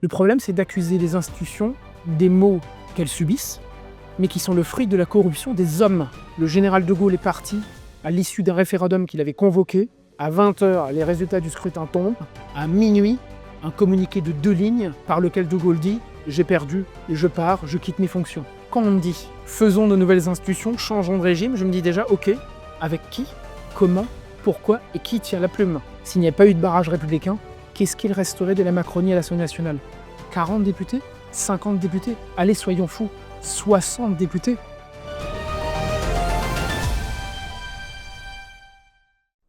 Le problème, c'est d'accuser les institutions des maux qu'elles subissent, mais qui sont le fruit de la corruption des hommes. Le général de Gaulle est parti à l'issue d'un référendum qu'il avait convoqué. À 20h, les résultats du scrutin tombent. À minuit, un communiqué de 2 lignes par lequel de Gaulle dit « J'ai perdu, je pars, je quitte mes fonctions ». Quand on me dit « Faisons de nouvelles institutions, changeons de régime », je me dis déjà « Ok, avec qui, comment, pourquoi et qui tient la plume ?» S'il n'y a pas eu de barrage républicain, qu'est-ce qu'il resterait de la Macronie à l'Assemblée nationale? 40 députés? 50 députés? Allez, soyons fous, 60 députés?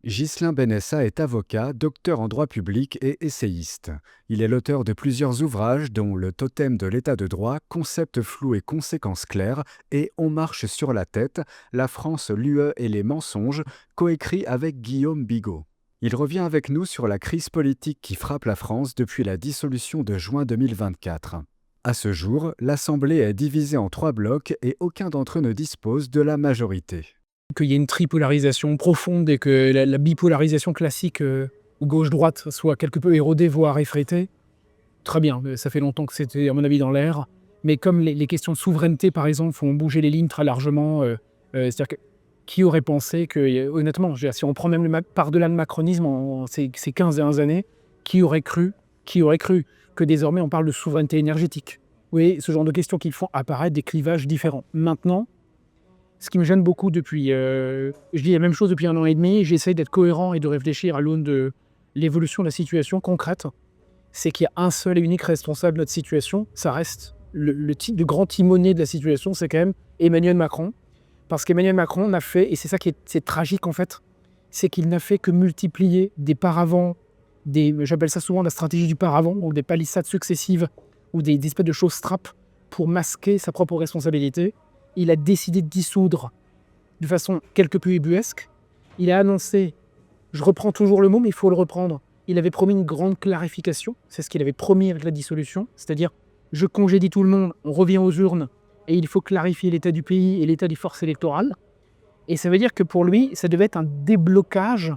Ghislain Benessa est avocat, docteur en droit public et essayiste. Il est l'auteur de plusieurs ouvrages dont Le totem de l'état de droit, concept flou et conséquences claires et On marche sur la tête, la France, l'UE et les mensonges, coécrit avec Guillaume Bigot. Il revient avec nous sur la crise politique qui frappe la France depuis la dissolution de juin 2024. À ce jour, l'Assemblée est divisée en 3 blocs et aucun d'entre eux ne dispose de la majorité. Qu'il y ait une tripolarisation profonde et que la bipolarisation classique ou gauche-droite soit quelque peu érodée, voire effritée, très bien, ça fait longtemps que c'était à mon avis dans l'air, mais comme les questions de souveraineté par exemple font bouger les lignes très largement, c'est-à-dire que qui aurait pensé que, honnêtement, si on prend même par-delà le macronisme en ces 15 dernières années, qui aurait cru que désormais on parle de souveraineté énergétique? Oui, ce genre de questions qui font apparaître des clivages différents. Maintenant, ce qui me gêne beaucoup depuis, je dis la même chose depuis 1 an et demi, j'essaye d'être cohérent et de réfléchir à l'aune de l'évolution de la situation concrète, c'est qu'il y a un seul et unique responsable de notre situation, ça reste le grand timonier de la situation, c'est quand même Emmanuel Macron. Parce qu'Emmanuel Macron n'a fait, et c'est ça qui est tragique en fait, c'est qu'il n'a fait que multiplier des paravents, j'appelle ça souvent la stratégie du paravent, donc des palissades successives ou des espèces de choses trappes pour masquer sa propre responsabilité. Il a décidé de dissoudre de façon quelque peu ubuesque. Il a annoncé, je reprends toujours le mot, mais il faut le reprendre, il avait promis une grande clarification, c'est ce qu'il avait promis avec la dissolution, c'est-à-dire je congédie tout le monde, on revient aux urnes, et il faut clarifier l'état du pays et l'état des forces électorales. Et ça veut dire que pour lui, ça devait être un déblocage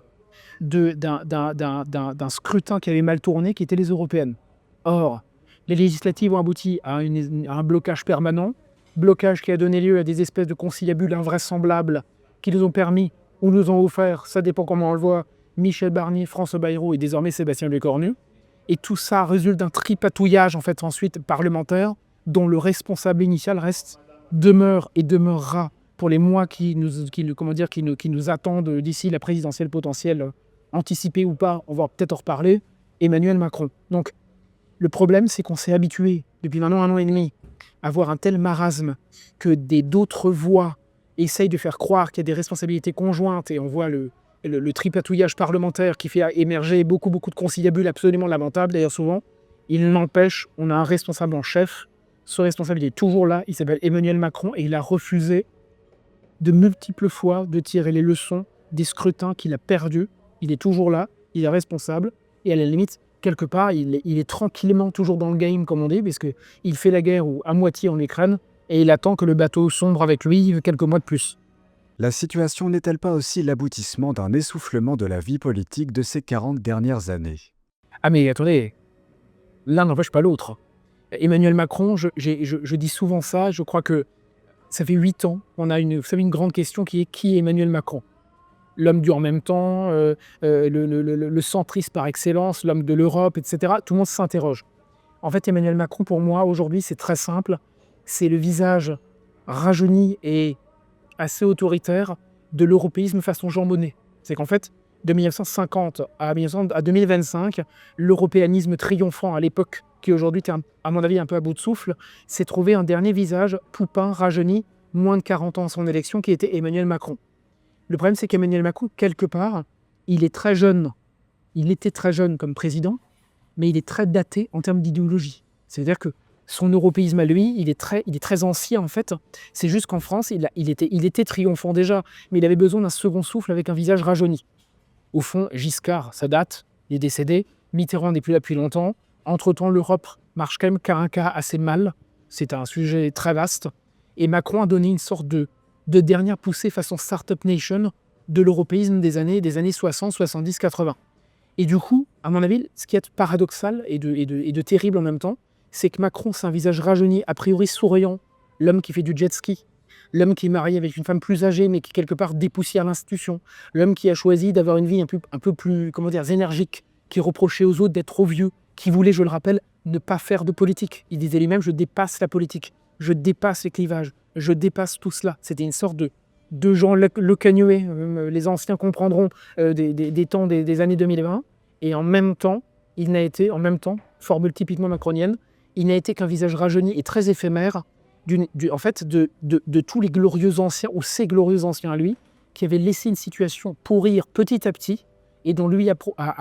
d'un scrutin qui avait mal tourné, qui était les européennes. Or, les législatives ont abouti à un blocage permanent, blocage qui a donné lieu à des espèces de conciliabules invraisemblables qui nous ont permis, ou nous ont offert, ça dépend comment on le voit, Michel Barnier, François Bayrou et désormais Sébastien Lecornu. Et tout ça résulte d'un tripatouillage en fait ensuite parlementaire, dont le responsable initial demeure et demeurera pour les mois qui nous attendent d'ici la présidentielle potentielle, anticipée ou pas, on va peut-être en reparler, Emmanuel Macron. Donc le problème, c'est qu'on s'est habitué depuis maintenant 1 an et demi à voir un tel marasme que d'autres voix essayent de faire croire qu'il y a des responsabilités conjointes et on voit le tripatouillage parlementaire qui fait émerger beaucoup de conciliabules absolument lamentables d'ailleurs souvent. Il n'empêche, on a un responsable en chef. Ce responsable, il est toujours là, il s'appelle Emmanuel Macron et il a refusé de multiples fois de tirer les leçons des scrutins qu'il a perdus. Il est toujours là, il est responsable et à la limite, quelque part, il est tranquillement toujours dans le game, comme on dit, puisqu'il fait la guerre à moitié en Ukraine et il attend que le bateau sombre avec lui quelques mois de plus. La situation n'est-elle pas aussi l'aboutissement d'un essoufflement de la vie politique de ces 40 dernières années? Ah mais attendez, l'un n'empêche pas l'autre. Emmanuel Macron, je dis souvent ça, je crois que ça fait 8 ans, on a une grande question qui est Emmanuel Macron? L'homme du en même temps, le centriste par excellence, l'homme de l'Europe, etc. Tout le monde s'interroge. En fait, Emmanuel Macron, pour moi, aujourd'hui, c'est très simple. C'est le visage rajeuni et assez autoritaire de l'européisme façon Jean Monnet. C'est qu'en fait, de 1950 à 2025, l'européanisme triomphant à l'époque, qui aujourd'hui est à mon avis un peu à bout de souffle, s'est trouvé un dernier visage poupin, rajeuni, moins de 40 ans à son élection, qui était Emmanuel Macron. Le problème, c'est qu'Emmanuel Macron, quelque part, il est très jeune. Il était très jeune comme président, mais il est très daté en termes d'idéologie. C'est-à-dire que son européisme à lui, il est très ancien en fait. C'est juste qu'en France, il était triomphant déjà, mais il avait besoin d'un second souffle avec un visage rajeuni. Au fond, Giscard, ça date, il est décédé. Mitterrand n'est plus là depuis longtemps. Entre-temps, l'Europe marche quand même cas assez mal. C'est un sujet très vaste. Et Macron a donné une sorte de dernière poussée façon Startup Nation de l'européisme des années 60, 70, 80. Et du coup, à mon avis, ce qui est paradoxal et de terrible en même temps, c'est que Macron, c'est un visage rajeuni, a priori souriant, l'homme qui fait du jet ski, l'homme qui est marié avec une femme plus âgée mais qui quelque part dépoussière l'institution, l'homme qui a choisi d'avoir une vie un peu plus, comment dire, énergique, qui reprochait aux autres d'être trop vieux, qui voulait, je le rappelle, ne pas faire de politique. Il disait lui-même, je dépasse la politique, je dépasse les clivages, je dépasse tout cela. C'était une sorte de Jean Le Canuet, les anciens comprendront, des temps des années 2020. Et en même temps, formule typiquement macronienne, il n'a été qu'un visage rajeuni et très éphémère en fait, de tous les glorieux anciens, ou ces glorieux anciens à lui, qui avaient laissé une situation pourrir petit à petit, et dont lui a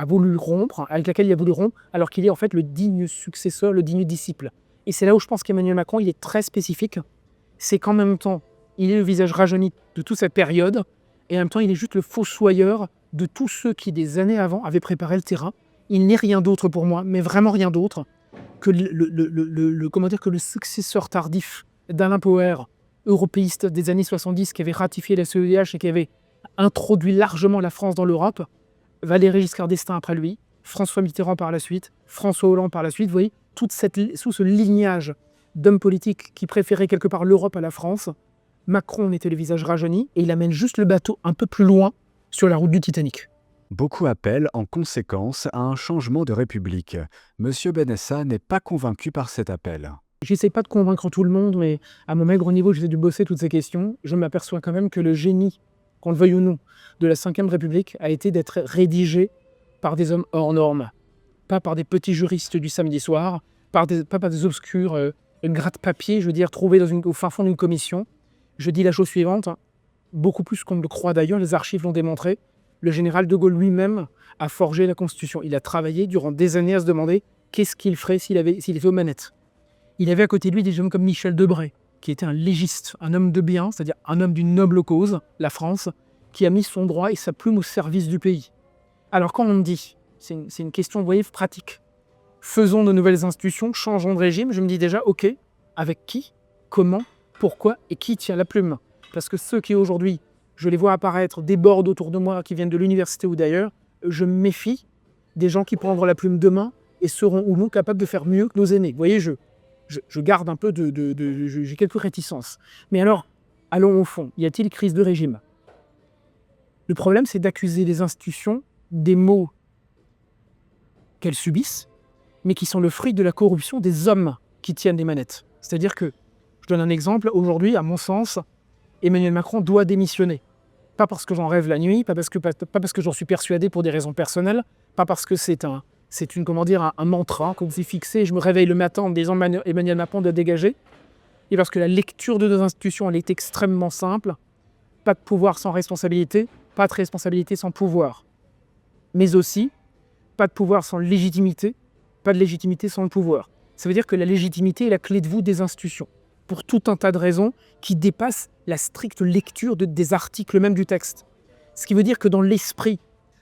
voulu rompre, avec laquelle il a voulu rompre, alors qu'il est en fait le digne successeur, le digne disciple. Et c'est là où je pense qu'Emmanuel Macron, il est très spécifique, c'est qu'en même temps, il est le visage rajeuni de toute cette période, et en même temps, il est juste le fossoyeur de tous ceux qui, des années avant, avaient préparé le terrain. Il n'est rien d'autre pour moi, mais vraiment rien d'autre, que le successeur tardif d'Alain Poher, européiste des années 70, qui avait ratifié la CEDH et qui avait introduit largement la France dans l'Europe, Valéry Giscard d'Estaing après lui, François Mitterrand par la suite, François Hollande par la suite, vous voyez, tout ce lignage d'hommes politiques qui préféraient quelque part l'Europe à la France. Macron était le visage rajeuni et il amène juste le bateau un peu plus loin sur la route du Titanic. Beaucoup appellent en conséquence à un changement de République. Monsieur Benessa n'est pas convaincu par cet appel. J'essaie pas de convaincre tout le monde, mais à mon maigre niveau, j'essaie de bosser toutes ces questions. Je m'aperçois quand même que le génie, qu'on le veuille ou non, de la Ve République a été d'être rédigé par des hommes hors normes. Pas par des petits juristes du samedi soir, pas par des obscurs gratte-papier, je veux dire, trouvés au fin fond d'une commission. Je dis la chose suivante, beaucoup plus qu'on ne le croit d'ailleurs, les archives l'ont démontré, le général de Gaulle lui-même a forgé la Constitution. Il a travaillé durant des années à se demander qu'est-ce qu'il ferait s'il était aux manettes. Il avait à côté de lui des hommes comme Michel Debré, qui était un légiste, un homme de bien, c'est-à-dire un homme d'une noble cause, la France, qui a mis son droit et sa plume au service du pays. Alors quand on me dit, c'est une question, vous voyez, pratique, faisons de nouvelles institutions, changeons de régime, je me dis déjà, ok, avec qui, comment, pourquoi et qui tient la plume. Parce que ceux qui aujourd'hui, je les vois apparaître, débordent autour de moi, qui viennent de l'université ou d'ailleurs, je me méfie des gens qui prendront la plume demain et seront ou non capables de faire mieux que nos aînés. Vous voyez, je garde un peu j'ai quelques réticences. Mais alors, allons au fond. Y a-t-il crise de régime ? Le problème, c'est d'accuser les institutions des maux qu'elles subissent, mais qui sont le fruit de la corruption des hommes qui tiennent les manettes. C'est-à-dire que, je donne un exemple, aujourd'hui, à mon sens, Emmanuel Macron doit démissionner. Pas parce que j'en rêve la nuit, pas parce que j'en suis persuadé pour des raisons personnelles, pas parce que c'est un mantra qu'on s'est fixé. Je me réveille le matin en me disant Emmanuel Macron doit dégager. Et parce que la lecture de nos institutions, elle est extrêmement simple. Pas de pouvoir sans responsabilité, pas de responsabilité sans pouvoir. Mais aussi, pas de pouvoir sans légitimité, pas de légitimité sans le pouvoir. Ça veut dire que la légitimité est la clé de voûte des institutions, pour tout un tas de raisons qui dépassent la stricte lecture des articles même du texte. Ce qui veut dire que dans l'esprit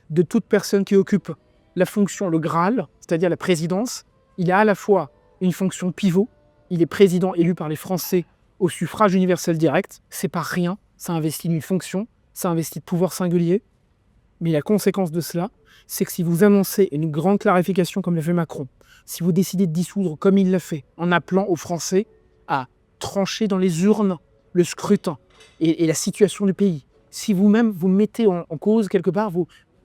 de toute personne qui occupe la fonction, le Graal, c'est-à-dire la présidence, il a à la fois une fonction pivot, il est président élu par les Français au suffrage universel direct, c'est pas rien, ça investit d'une fonction, ça investit de pouvoir singulier, mais la conséquence de cela, c'est que si vous annoncez une grande clarification comme l'a fait Macron, si vous décidez de dissoudre comme il l'a fait, en appelant aux Français à trancher dans les urnes le scrutin et la situation du pays, si vous-même vous mettez en cause quelque part,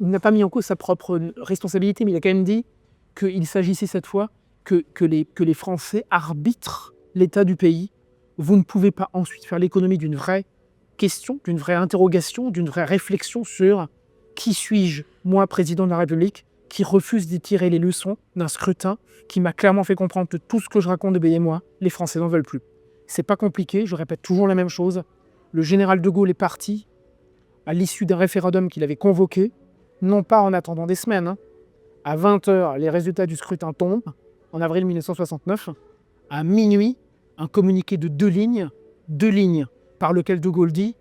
il n'a pas mis en cause sa propre responsabilité, mais il a quand même dit qu'il s'agissait cette fois que les Français arbitrent l'état du pays. Vous ne pouvez pas ensuite faire l'économie d'une vraie question, d'une vraie interrogation, d'une vraie réflexion sur qui suis-je, moi, président de la République, qui refuse de tirer les leçons d'un scrutin qui m'a clairement fait comprendre que tout ce que je raconte de BD et moi, les Français n'en veulent plus. C'est pas compliqué, je répète toujours la même chose. Le général de Gaulle est parti à l'issue d'un référendum qu'il avait convoqué, non pas en attendant des semaines. À 20h, les résultats du scrutin tombent, en avril 1969. À minuit, un communiqué de deux lignes, par lequel de Gaulle dit,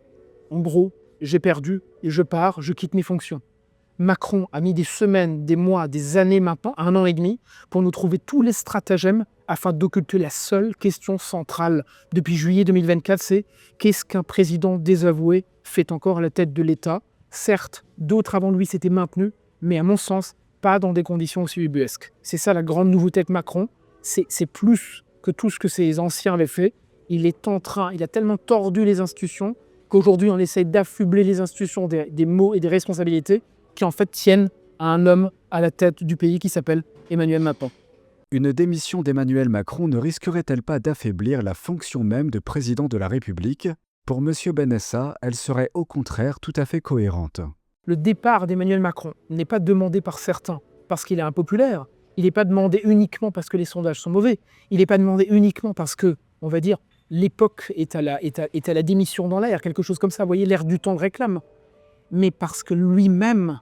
en gros, j'ai perdu et je pars, je quitte mes fonctions. Macron a mis des semaines, des mois, des années maintenant, 1 an et demi, pour nous trouver tous les stratagèmes afin d'occulter la seule question centrale depuis juillet 2024, c'est qu'est-ce qu'un président désavoué fait encore à la tête de l'État ? Certes, d'autres avant lui s'étaient maintenus, mais à mon sens, pas dans des conditions aussi ubuesques. C'est ça la grande nouveauté avec Macron. C'est plus que tout ce que ses anciens avaient fait. Il a tellement tordu les institutions qu'aujourd'hui on essaye d'affubler les institutions des mots et des responsabilités qui en fait tiennent à un homme à la tête du pays qui s'appelle Emmanuel Macron. Une démission d'Emmanuel Macron ne risquerait-elle pas d'affaiblir la fonction même de président de la République? Pour M. Benessa, elle serait au contraire tout à fait cohérente. Le départ d'Emmanuel Macron n'est pas demandé par certains parce qu'il est impopulaire. Il n'est pas demandé uniquement parce que les sondages sont mauvais. Il n'est pas demandé uniquement parce que, on va dire, l'époque est à la démission dans l'air, quelque chose comme ça. Vous voyez, l'air du temps le réclame. Mais parce que lui-même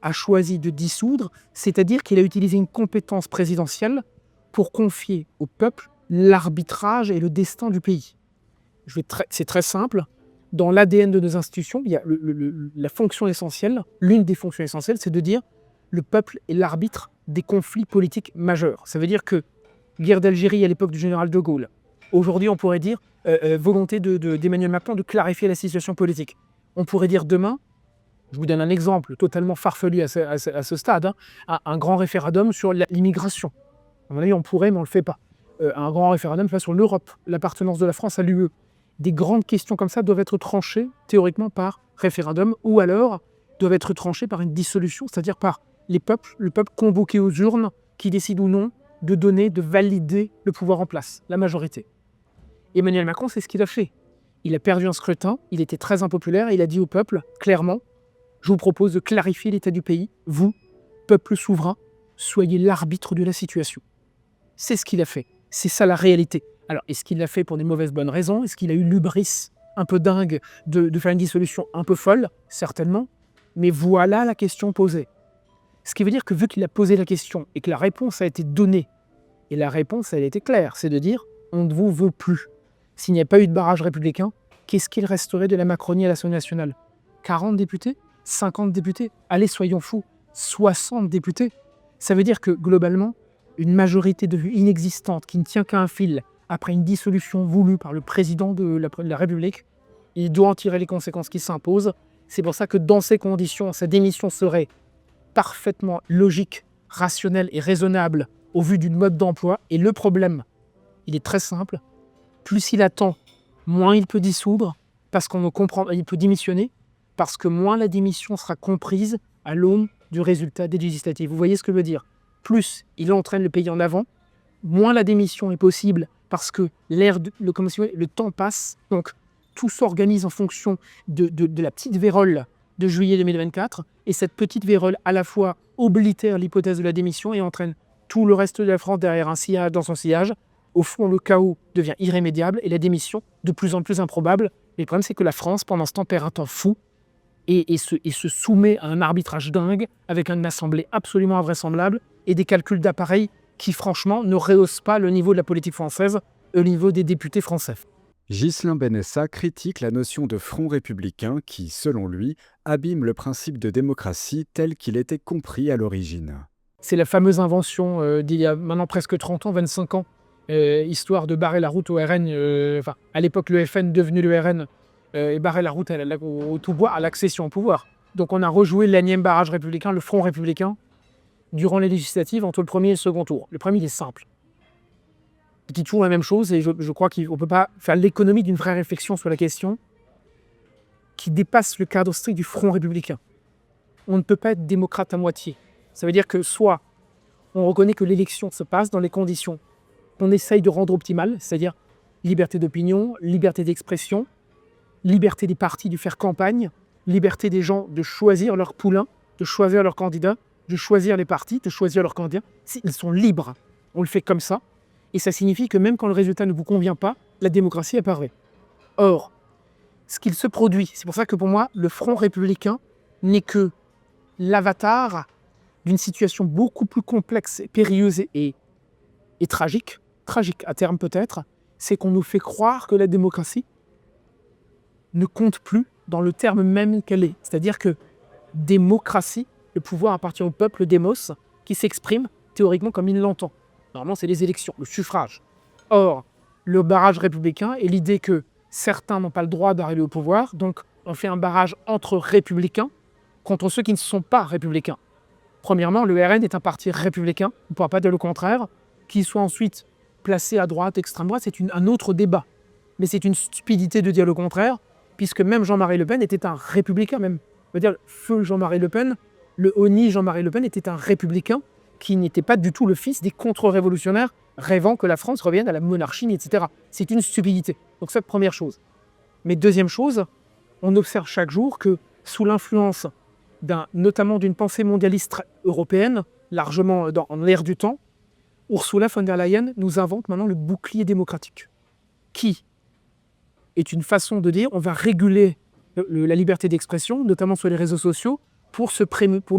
a choisi de dissoudre, c'est-à-dire qu'il a utilisé une compétence présidentielle pour confier au peuple l'arbitrage et le destin du pays. C'est très simple. Dans l'ADN de nos institutions, il y a la fonction essentielle, l'une des fonctions essentielles, c'est de dire le peuple est l'arbitre des conflits politiques majeurs. Ça veut dire que guerre d'Algérie à l'époque du général de Gaulle, aujourd'hui on pourrait dire volonté d'Emmanuel Macron de clarifier la situation politique. On pourrait dire demain, je vous donne un exemple totalement farfelu à ce stade, un grand référendum sur l'immigration. À mon avis, on pourrait, mais on ne le fait pas. Un grand référendum sur l'Europe, l'appartenance de la France à l'UE. Des grandes questions comme ça doivent être tranchées théoriquement par référendum ou alors doivent être tranchées par une dissolution, c'est-à-dire par le peuple convoqué aux urnes qui décide ou non de donner, de valider le pouvoir en place, la majorité. Emmanuel Macron, c'est ce qu'il a fait. Il a perdu un scrutin, il était très impopulaire et il a dit au peuple, clairement, je vous propose de clarifier l'état du pays. Vous, peuple souverain, soyez l'arbitre de la situation. C'est ce qu'il a fait. C'est ça la réalité. Alors, est-ce qu'il l'a fait pour des mauvaises bonnes raisons? Est-ce qu'il a eu l'hubris un peu dingue de faire une dissolution un peu folle? Certainement. Mais voilà la question posée. Ce qui veut dire que vu qu'il a posé la question et que la réponse a été donnée, et la réponse, elle a été claire, c'est de dire « on ne vous veut plus ». S'il n'y a pas eu de barrage républicain, qu'est-ce qu'il resterait de la Macronie à l'Assemblée nationale? 40 députés? 50 députés? Allez, soyons fous, 60 députés. Ça veut dire que, globalement, une majorité devenue inexistante, qui ne tient qu'à un fil, après une dissolution voulue par le président de la République, il doit en tirer les conséquences qui s'imposent. C'est pour ça que dans ces conditions, sa démission serait parfaitement logique, rationnelle et raisonnable au vu d'une mode d'emploi. Et le problème, il est très simple. Plus il attend, moins il peut dissoudre, parce qu'on ne comprend, il peut démissionner, parce que moins la démission sera comprise à l'aune du résultat des législatives. Vous voyez ce que je veux dire? Plus il entraîne le pays en avant, moins la démission est possible parce que le temps passe. Donc tout s'organise en fonction de la petite vérole de juillet 2024. Et cette petite vérole à la fois oblitère l'hypothèse de la démission et entraîne tout le reste de la France derrière un sillage, dans son sillage. Au fond, le chaos devient irrémédiable et la démission de plus en plus improbable. Mais le problème, c'est que la France, pendant ce temps, perd un temps fou et se soumet à un arbitrage dingue avec une assemblée absolument invraisemblable et des calculs d'appareil qui, franchement, ne rehaussent pas le niveau de la politique française, au niveau des députés français. Ghislain Benessa critique la notion de front républicain qui, selon lui, abîme le principe de démocratie tel qu'il était compris à l'origine. C'est la fameuse invention d'il y a maintenant presque 30 ans, 25 ans, histoire de barrer la route au RN, à l'époque le FN devenu le RN, et barrer la route au pouvoir, à l'accession au pouvoir. Donc on a rejoué l'énième barrage républicain, le front républicain, durant les législatives entre le premier et le second tour. Le premier, il est simple. Il dit toujours la même chose et je crois qu'on ne peut pas faire l'économie d'une vraie réflexion sur la question qui dépasse le cadre strict du front républicain. On ne peut pas être démocrate à moitié. Ça veut dire que soit on reconnaît que l'élection se passe dans les conditions qu'on essaye de rendre optimales, c'est-à-dire liberté d'opinion, liberté d'expression, liberté des partis de faire campagne, liberté des gens de choisir leur poulain, de choisir leur candidat, de choisir les partis, de choisir leurs candidats. Ils sont libres. On le fait comme ça. Et ça signifie que même quand le résultat ne vous convient pas, la démocratie apparaît. Or, ce qu'il se produit, c'est pour ça que pour moi, le Front républicain n'est que l'avatar d'une situation beaucoup plus complexe, périlleuse et tragique à terme peut-être, c'est qu'on nous fait croire que la démocratie ne compte plus dans le terme même qu'elle est. C'est-à-dire que démocratie, le pouvoir appartient au peuple, démos, qui s'exprime théoriquement comme il l'entend. Normalement, c'est les élections, le suffrage. Or, le barrage républicain est l'idée que certains n'ont pas le droit d'arriver au pouvoir, donc on fait un barrage entre républicains, contre ceux qui ne sont pas républicains. Premièrement, le RN est un parti républicain, on ne pourra pas dire le contraire. Qu'il soit ensuite placé à droite, extrême droite, c'est un autre débat. Mais c'est une stupidité de dire le contraire, puisque même Jean-Marie Le Pen était un républicain même. Je veux dire, feu Jean-Marie Le Pen, le honni Jean-Marie Le Pen était un républicain qui n'était pas du tout le fils des contre-révolutionnaires rêvant que la France revienne à la monarchie, etc. C'est une stupidité. Donc ça, première chose. Mais deuxième chose, on observe chaque jour que sous l'influence notamment d'une pensée mondialiste européenne, largement en l'air du temps, Ursula von der Leyen nous invente maintenant le bouclier démocratique, qui est une façon de dire on va réguler la liberté d'expression, notamment sur les réseaux sociaux, pour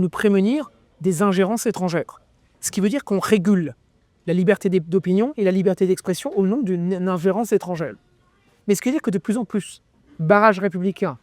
nous prémunir des ingérences étrangères. Ce qui veut dire qu'on régule la liberté d'opinion et la liberté d'expression au nom d'une ingérence étrangère. Mais ce qui veut dire que de plus en plus, barrage républicain,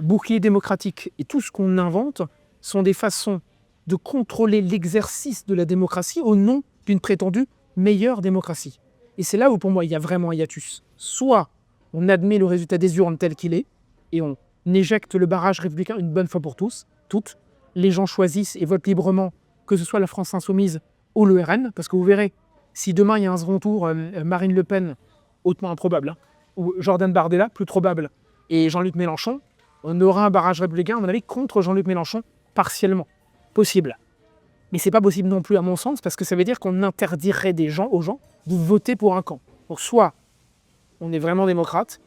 bouclier démocratique et tout ce qu'on invente sont des façons de contrôler l'exercice de la démocratie au nom d'une prétendue meilleure démocratie. Et c'est là où pour moi il y a vraiment un hiatus. Soit on admet le résultat des urnes tel qu'il est et on éjecte le barrage républicain une bonne fois pour toutes. Les gens choisissent et votent librement, que ce soit la France Insoumise ou le RN, parce que vous verrez, si demain il y a un second tour, Marine Le Pen, hautement improbable, ou Jordan Bardella, plus probable, et Jean-Luc Mélenchon, on aura un barrage républicain, à mon avis, contre Jean-Luc Mélenchon, partiellement. Possible. Mais c'est pas possible non plus, à mon sens, parce que ça veut dire qu'on interdirait aux gens, de voter pour un camp. Donc soit on est vraiment démocrate,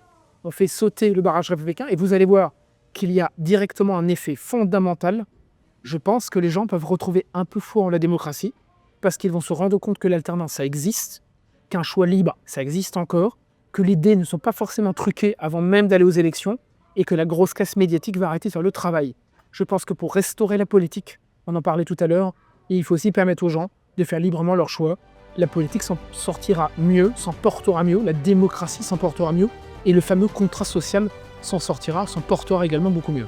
on fait sauter le barrage républicain, et vous allez voir qu'il y a directement un effet fondamental. Je pense que les gens peuvent retrouver un peu foi en la démocratie, parce qu'ils vont se rendre compte que l'alternance, ça existe, qu'un choix libre, ça existe encore, que les dés ne sont pas forcément truqués avant même d'aller aux élections, et que la grosse casse médiatique va arrêter sur le travail. Je pense que pour restaurer la politique, on en parlait tout à l'heure, il faut aussi permettre aux gens de faire librement leur choix. La politique s'en sortira mieux, s'en portera mieux, la démocratie s'en portera mieux, et le fameux contrat social s'en portera également beaucoup mieux.